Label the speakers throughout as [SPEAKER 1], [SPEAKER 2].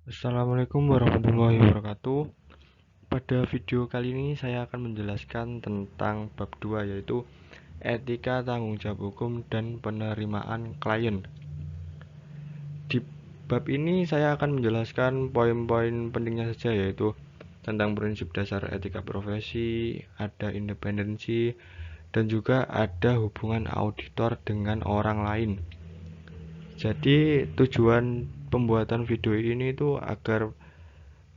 [SPEAKER 1] Assalamualaikum warahmatullahi wabarakatuh. Pada video kali ini saya akan menjelaskan tentang bab 2, yaitu etika tanggung jawab hukum dan penerimaan klien. Di bab ini saya akan menjelaskan poin-poin pentingnya saja, yaitu tentang prinsip dasar etika profesi, ada independensi, dan juga ada hubungan auditor dengan orang lain. Jadi tujuan pembuatan video ini itu agar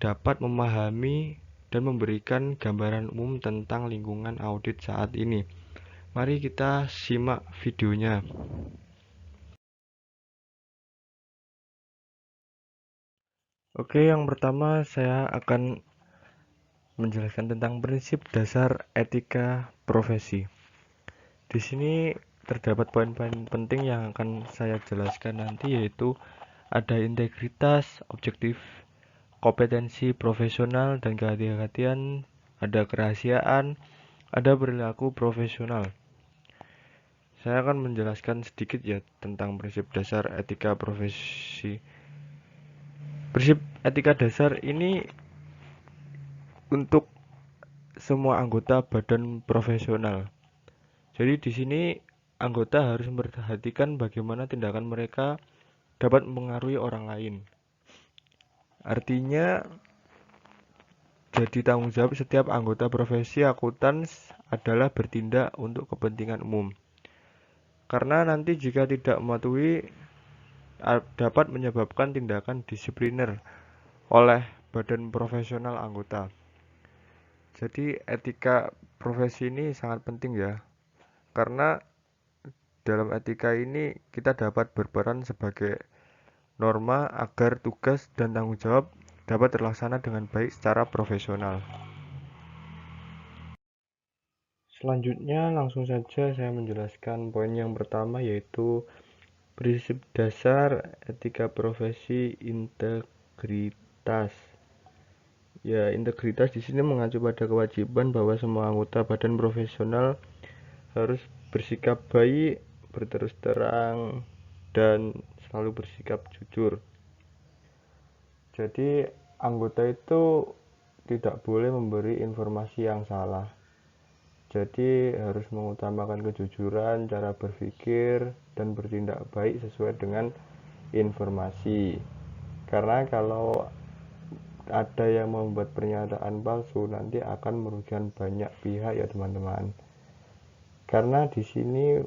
[SPEAKER 1] dapat memahami dan memberikan gambaran umum tentang lingkungan audit saat ini. Mari kita simak videonya. Oke, yang pertama saya akan menjelaskan tentang prinsip dasar etika profesi. Di sini terdapat poin-poin penting yang akan saya jelaskan nanti, yaitu ada integritas, objektif, kompetensi profesional dan kehati-hatian, ada kerahasiaan, ada perilaku profesional. Saya akan menjelaskan sedikit ya tentang prinsip dasar etika profesi. Prinsip etika dasar ini untuk semua anggota badan profesional. Jadi di sini anggota harus memperhatikan bagaimana tindakan mereka dapat mempengaruhi orang lain. Artinya jadi tanggung jawab setiap anggota profesi akuntan adalah bertindak untuk kepentingan umum. Karena nanti jika tidak mematuhi dapat menyebabkan tindakan disipliner oleh badan profesional anggota. Jadi etika profesi ini sangat penting ya, karena dalam etika ini kita dapat berperan sebagai norma agar tugas dan tanggung jawab dapat terlaksana dengan baik secara profesional. Selanjutnya langsung saja saya menjelaskan poin yang pertama, yaitu prinsip dasar etika profesi integritas. Ya, integritas di sini mengacu pada kewajiban bahwa semua anggota badan profesional harus bersikap baik, berterus terang, dan selalu bersikap jujur. Jadi, anggota itu tidak boleh memberi informasi yang salah. Jadi, harus mengutamakan kejujuran, cara berpikir, dan bertindak baik sesuai dengan informasi. Karena kalau ada yang membuat pernyataan palsu, nanti akan merugikan banyak pihak ya teman-teman. Karena di sini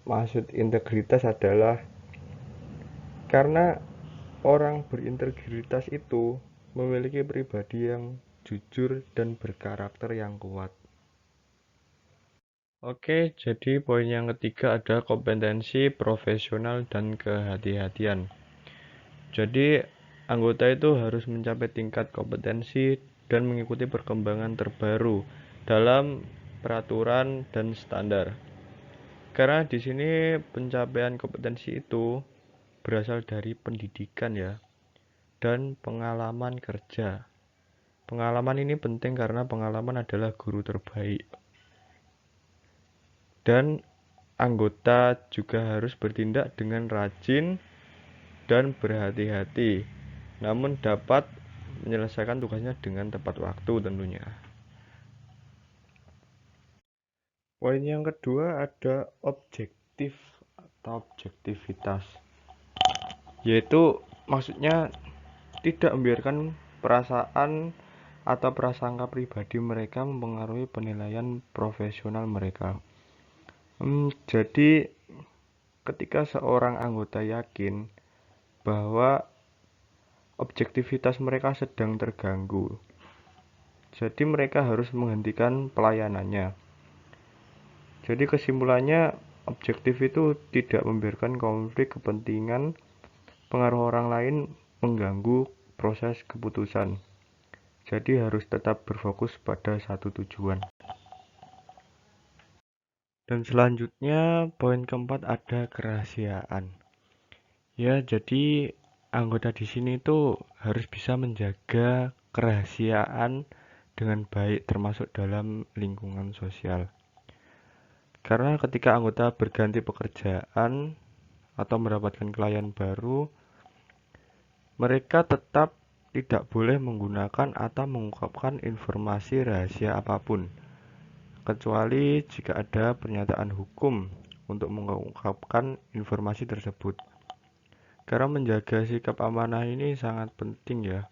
[SPEAKER 1] maksud integritas adalah karena orang berintegritas itu memiliki pribadi yang jujur dan berkarakter yang kuat. Oke, jadi poin yang ketiga ada kompetensi profesional dan kehati-hatian. Jadi anggota itu harus mencapai tingkat kompetensi dan mengikuti perkembangan terbaru dalam peraturan dan standar. Karena di sini pencapaian kompetensi itu berasal dari pendidikan ya, dan pengalaman kerja. Pengalaman ini penting karena pengalaman adalah guru terbaik. Dan anggota juga harus bertindak dengan rajin dan berhati-hati, namun dapat menyelesaikan tugasnya dengan tepat waktu tentunya. Poin yang kedua ada objektif atau objektivitas, yaitu maksudnya tidak membiarkan perasaan atau prasangka pribadi mereka mempengaruhi penilaian profesional mereka. Jadi ketika seorang anggota yakin bahwa objektivitas mereka sedang terganggu, jadi mereka harus menghentikan pelayanannya. Jadi kesimpulannya, objektif itu tidak membiarkan konflik kepentingan, pengaruh orang lain mengganggu proses keputusan. Jadi harus tetap berfokus pada satu tujuan. Dan selanjutnya poin keempat ada kerahasiaan. Ya, jadi anggota di sini tuh harus bisa menjaga kerahasiaan dengan baik, termasuk dalam lingkungan sosial. Karena ketika anggota berganti pekerjaan atau mendapatkan klien baru, mereka tetap tidak boleh menggunakan atau mengungkapkan informasi rahasia apapun, kecuali jika ada pernyataan hukum untuk mengungkapkan informasi tersebut. Karena menjaga sikap amanah ini sangat penting ya.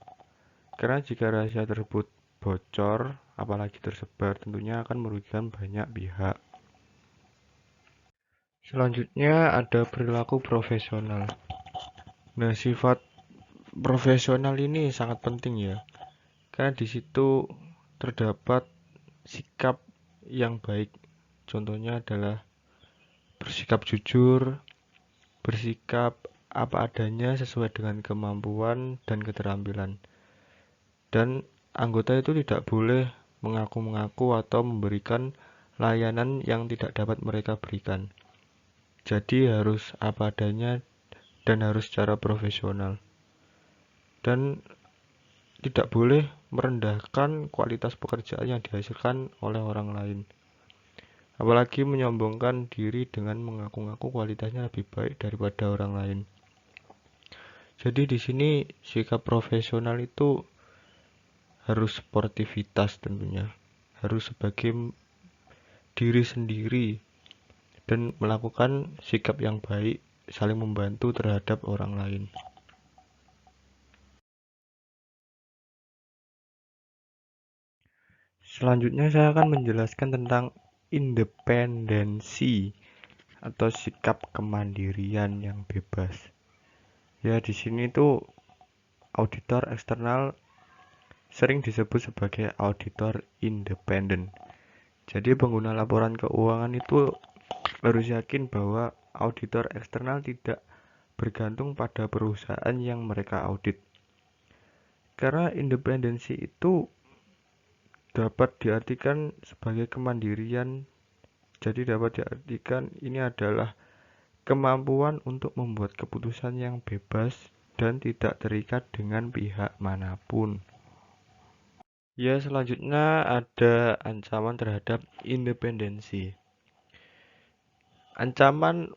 [SPEAKER 1] Karena jika rahasia tersebut bocor, apalagi tersebar, tentunya akan merugikan banyak pihak. Selanjutnya ada perilaku profesional. Nah, sifat profesional ini sangat penting ya. Karena di situ terdapat sikap yang baik. Contohnya adalah bersikap jujur, bersikap apa adanya sesuai dengan kemampuan dan keterampilan. Dan anggota itu tidak boleh mengaku-mengaku atau memberikan layanan yang tidak dapat mereka berikan. Jadi harus apa adanya dan harus secara profesional. Dan tidak boleh merendahkan kualitas pekerjaan yang dihasilkan oleh orang lain. Apalagi menyombongkan diri dengan mengaku-ngaku kualitasnya lebih baik daripada orang lain. Jadi di sini sikap profesional itu harus sportivitas tentunya, harus sebagai diri sendiri dan melakukan sikap yang baik, saling membantu terhadap orang lain. Selanjutnya saya akan menjelaskan tentang independensi atau sikap kemandirian yang bebas. Ya, di sini tuh auditor eksternal sering disebut sebagai auditor independen. Jadi pengguna laporan keuangan itu harus yakin bahwa auditor eksternal tidak bergantung pada perusahaan yang mereka audit. Karena independensi itu dapat diartikan sebagai kemandirian. Jadi dapat diartikan ini adalah kemampuan untuk membuat keputusan yang bebas dan tidak terikat dengan pihak manapun. Ya, selanjutnya ada ancaman terhadap independensi. Ancaman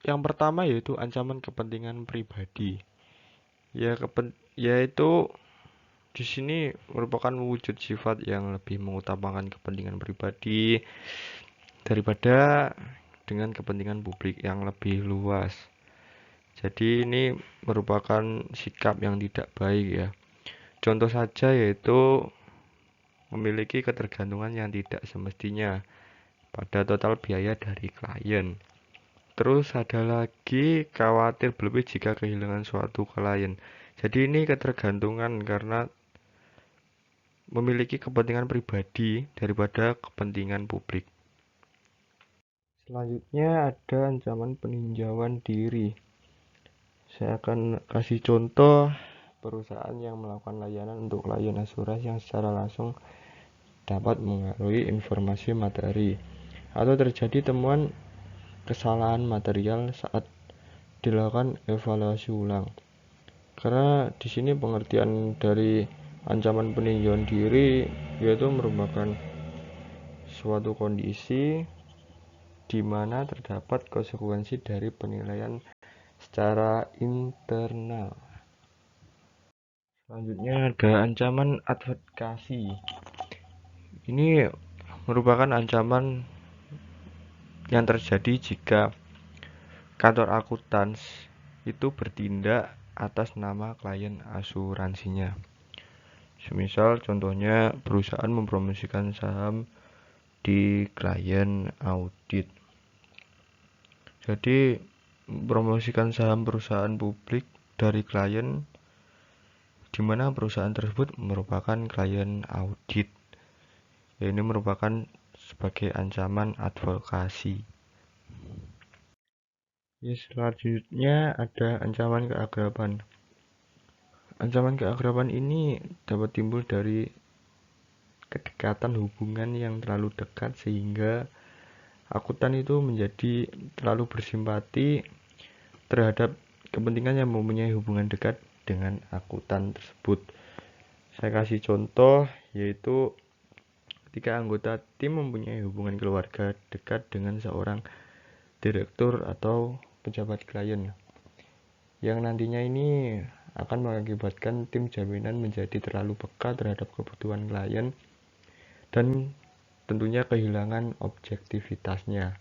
[SPEAKER 1] yang pertama yaitu ancaman kepentingan pribadi. Yaitu di sini merupakan wujud sifat yang lebih mengutamakan kepentingan pribadi daripada dengan kepentingan publik yang lebih luas. Jadi ini merupakan sikap yang tidak baik ya. Contoh saja yaitu memiliki ketergantungan yang tidak semestinya pada total biaya dari klien. Terus ada lagi khawatir berlebih jika kehilangan suatu klien. Jadi ini ketergantungan karena memiliki kepentingan pribadi daripada kepentingan publik. Selanjutnya ada ancaman peninjauan diri. Saya akan kasih contoh perusahaan yang melakukan layanan untuk klien asuransi yang secara langsung dapat mengaruhi informasi materi atau terjadi temuan kesalahan material saat dilakukan evaluasi ulang. Karena di sini pengertian dari ancaman peninjauan diri yaitu merupakan suatu kondisi di mana terdapat konsekuensi dari penilaian secara internal. Selanjutnya ada ancaman advokasi. Ini merupakan ancaman yang terjadi jika kantor akuntan itu bertindak atas nama klien asuransinya. Semisal contohnya perusahaan mempromosikan saham di klien audit. Jadi mempromosikan saham perusahaan publik dari klien di mana perusahaan tersebut merupakan klien audit. Ini merupakan sebagai ancaman advokasi. Selanjutnya ada ancaman keakraban. Ancaman keakraban ini dapat timbul dari kedekatan hubungan yang terlalu dekat sehingga akuntan itu menjadi terlalu bersimpati terhadap kepentingan yang mempunyai hubungan dekat dengan akuntan tersebut. Saya kasih contoh yaitu ketika anggota tim mempunyai hubungan keluarga dekat dengan seorang direktur atau pejabat klien yang nantinya ini akan mengakibatkan tim jaminan menjadi terlalu peka terhadap kebutuhan klien dan tentunya kehilangan objektivitasnya.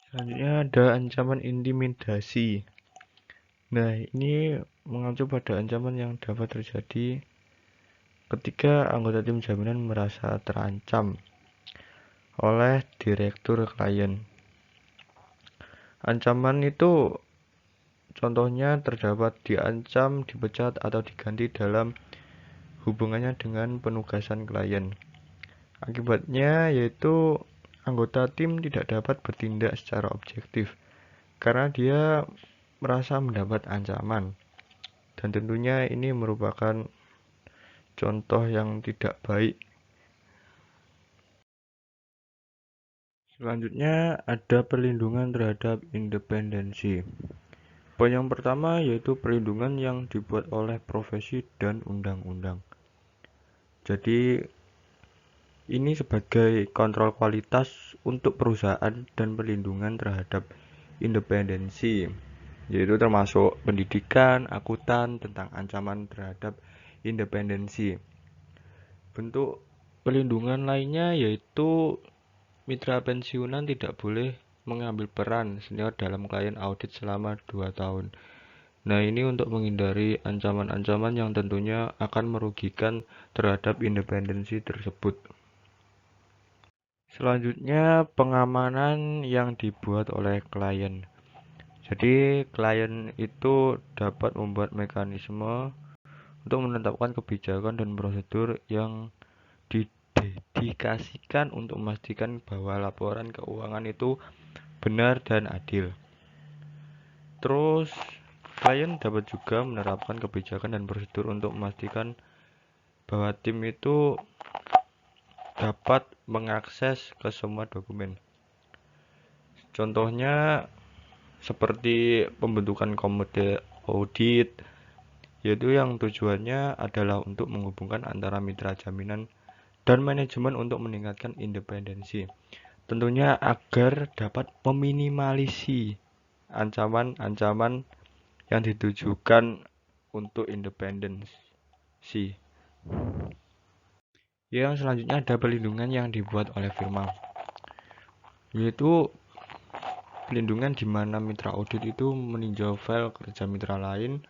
[SPEAKER 1] Selanjutnya ada ancaman intimidasi. Nah, ini mengacu pada ancaman yang dapat terjadi ketika anggota tim jaminan merasa terancam oleh direktur klien. Ancaman itu contohnya terdapat diancam, dipecat, atau diganti dalam hubungannya dengan penugasan klien. Akibatnya yaitu anggota tim tidak dapat bertindak secara objektif karena dia merasa mendapat ancaman. Dan tentunya ini merupakan contoh yang tidak baik. Selanjutnya ada perlindungan terhadap independensi. Poin yang pertama yaitu perlindungan yang dibuat oleh profesi dan undang-undang. Jadi ini sebagai kontrol kualitas untuk perusahaan dan perlindungan terhadap independensi, yaitu termasuk pendidikan, akuntan tentang ancaman terhadap independensi. Bentuk perlindungan lainnya yaitu mitra pensiunan tidak boleh mengambil peran senior dalam klien audit selama 2 tahun. Nah, ini untuk menghindari ancaman-ancaman yang tentunya akan merugikan terhadap independensi tersebut. Selanjutnya, pengamanan yang dibuat oleh klien. Jadi, klien itu dapat membuat mekanisme untuk menetapkan kebijakan dan prosedur yang didedikasikan untuk memastikan bahwa laporan keuangan itu benar dan adil. Terus, klien dapat juga menerapkan kebijakan dan prosedur untuk memastikan bahwa tim itu dapat mengakses ke semua dokumen. Contohnya seperti pembentukan komite audit, yaitu yang tujuannya adalah untuk menghubungkan antara mitra jaminan dan manajemen untuk meningkatkan independensi. Tentunya agar dapat meminimalisasi ancaman-ancaman yang ditujukan untuk independensi. Yang selanjutnya ada perlindungan yang dibuat oleh firma, yaitu perlindungan di mana mitra audit itu meninjau file kerja mitra lain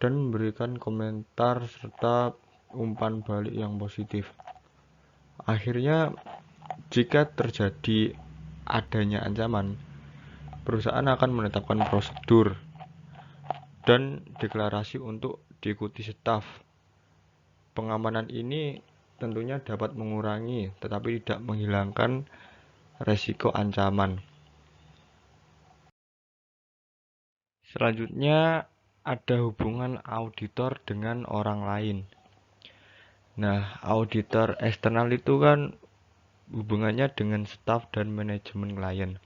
[SPEAKER 1] dan memberikan komentar serta umpan balik yang positif. Akhirnya, jika terjadi adanya ancaman, perusahaan akan menetapkan prosedur dan deklarasi untuk diikuti staf. Pengamanan ini tentunya dapat mengurangi tetapi tidak menghilangkan resiko ancaman. Selanjutnya ada hubungan auditor dengan orang lain. Nah, auditor eksternal itu kan hubungannya dengan staf dan manajemen klien.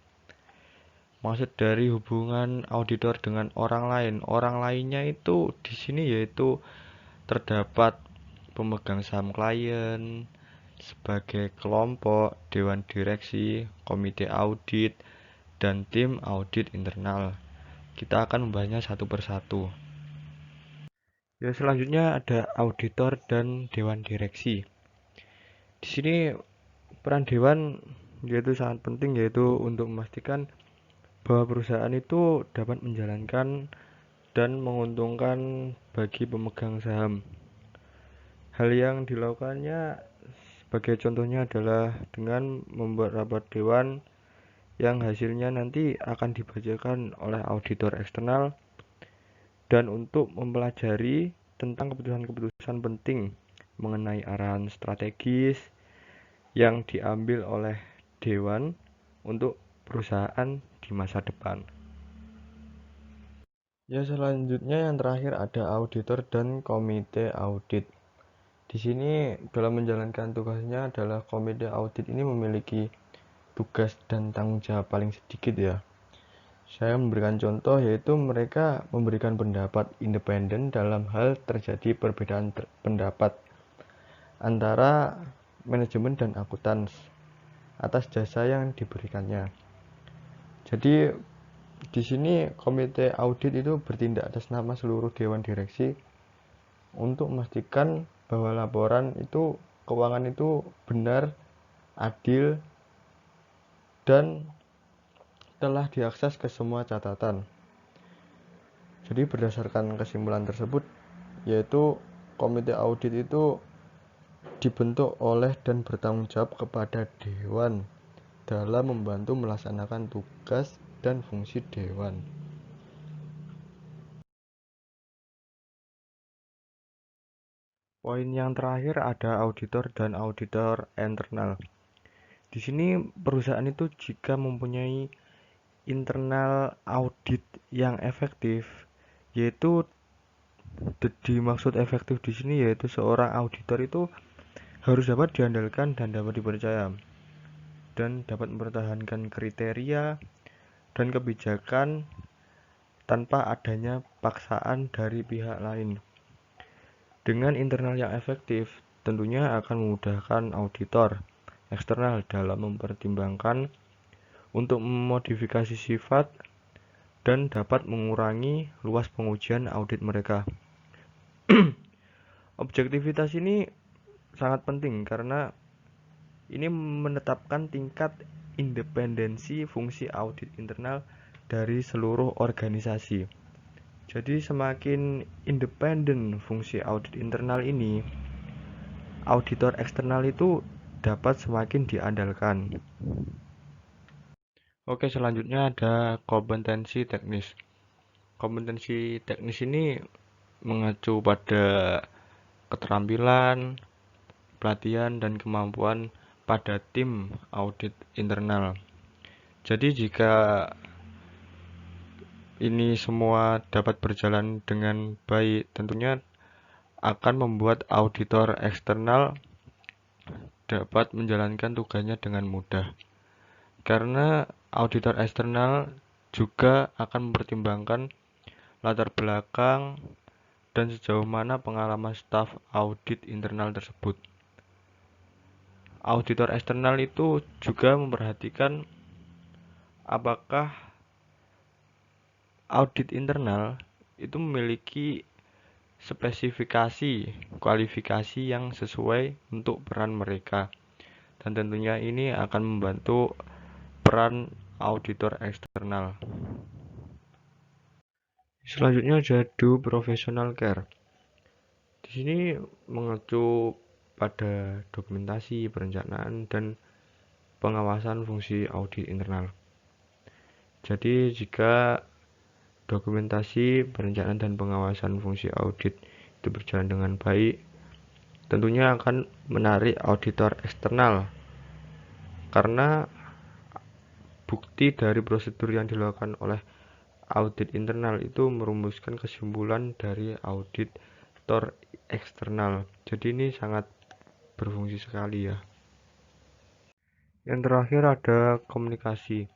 [SPEAKER 1] Maksud dari hubungan auditor dengan orang lainnya itu di sini yaitu terdapat pemegang saham klien sebagai kelompok, dewan direksi, komite audit, dan tim audit internal. Kita akan membahasnya satu persatu. Ya, selanjutnya ada auditor dan dewan direksi. Di sini peran dewan yaitu sangat penting, yaitu untuk memastikan bahwa perusahaan itu dapat menjalankan dan menguntungkan bagi pemegang saham. Hal yang dilakukannya sebagai contohnya adalah dengan membuat rapat dewan yang hasilnya nanti akan dibacakan oleh auditor eksternal dan untuk mempelajari tentang keputusan-keputusan penting mengenai arahan strategis yang diambil oleh dewan untuk perusahaan di masa depan. Ya, selanjutnya yang terakhir ada auditor dan komite audit. Di sini dalam menjalankan tugasnya adalah komite audit ini memiliki tugas dan tanggung jawab paling sedikit ya. Saya memberikan contoh yaitu mereka memberikan pendapat independen dalam hal terjadi perbedaan pendapat antara manajemen dan akuntan atas jasa yang diberikannya. Jadi Di sini komite audit itu bertindak atas nama seluruh dewan direksi untuk memastikan bahwa laporan itu keuangan itu benar, adil, dan telah diakses ke semua catatan. Jadi berdasarkan kesimpulan tersebut, yaitu komite audit itu dibentuk oleh dan bertanggung jawab kepada dewan dalam membantu melaksanakan tugas dan fungsi dewan. Poin yang terakhir ada auditor dan auditor internal. Di sini perusahaan itu jika mempunyai internal audit yang efektif, yaitu dimaksud efektif di sini yaitu seorang auditor itu harus dapat diandalkan dan dapat dipercaya dan dapat mempertahankan kriteria dan kebijakan tanpa adanya paksaan dari pihak lain. Dengan internal yang efektif, tentunya akan memudahkan auditor eksternal dalam mempertimbangkan untuk memodifikasi sifat dan dapat mengurangi luas pengujian audit mereka. Objektivitas ini sangat penting karena ini menetapkan tingkat independensi fungsi audit internal dari seluruh organisasi. Jadi semakin independen fungsi audit internal ini, auditor eksternal itu dapat semakin diandalkan. Oke, selanjutnya ada kompetensi teknis. Kompetensi teknis ini mengacu pada keterampilan, pelatihan, dan kemampuan pada tim audit internal. Jadi jika ini semua dapat berjalan dengan baik, tentunya akan membuat auditor eksternal dapat menjalankan tugasnya dengan mudah. Karena auditor eksternal juga akan mempertimbangkan latar belakang dan sejauh mana pengalaman staf audit internal tersebut. Auditor eksternal itu juga memperhatikan apakah audit internal itu memiliki spesifikasi kualifikasi yang sesuai untuk peran mereka, dan tentunya ini akan membantu peran auditor eksternal. Selanjutnya ada do professional care. Di sini mengacu pada dokumentasi, perencanaan, dan pengawasan fungsi audit internal. Jadi jika dokumentasi, perencanaan, dan pengawasan fungsi audit itu berjalan dengan baik, tentunya akan menarik auditor eksternal karena bukti dari prosedur yang dilakukan oleh audit internal itu merumuskan kesimpulan dari auditor eksternal. Jadi ini sangat berfungsi sekali ya. Yang terakhir ada komunikasi.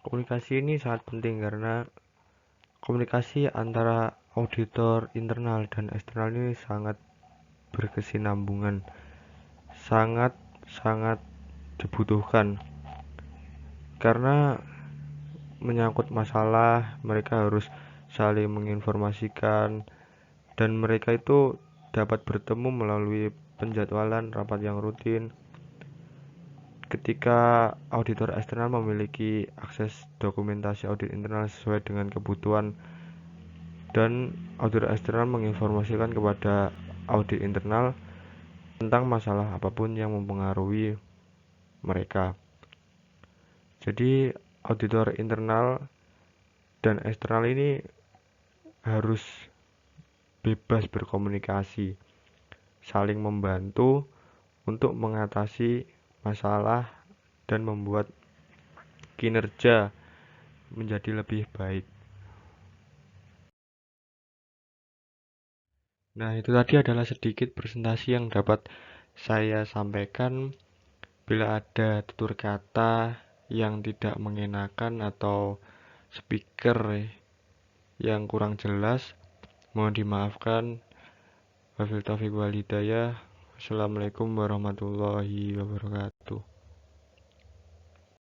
[SPEAKER 1] Komunikasi ini sangat penting karena komunikasi antara auditor internal dan eksternal ini sangat berkesinambungan, sangat dibutuhkan karena menyangkut masalah mereka harus saling menginformasikan dan mereka itu dapat bertemu melalui penjadwalan rapat yang rutin. Ketika auditor eksternal memiliki akses dokumentasi audit internal sesuai dengan kebutuhan dan auditor eksternal menginformasikan kepada audit internal tentang masalah apapun yang mempengaruhi mereka. Jadi auditor internal dan eksternal ini harus bebas berkomunikasi, saling membantu untuk mengatasi masalah dan membuat kinerja menjadi lebih baik. Nah, itu tadi adalah sedikit presentasi yang dapat saya sampaikan. Bila ada tutur kata yang tidak mengenakan atau speaker yang kurang jelas, mohon dimaafkan. Wabillahi taufiq wal hidayah. Assalamualaikum warahmatullahi wabarakatuh.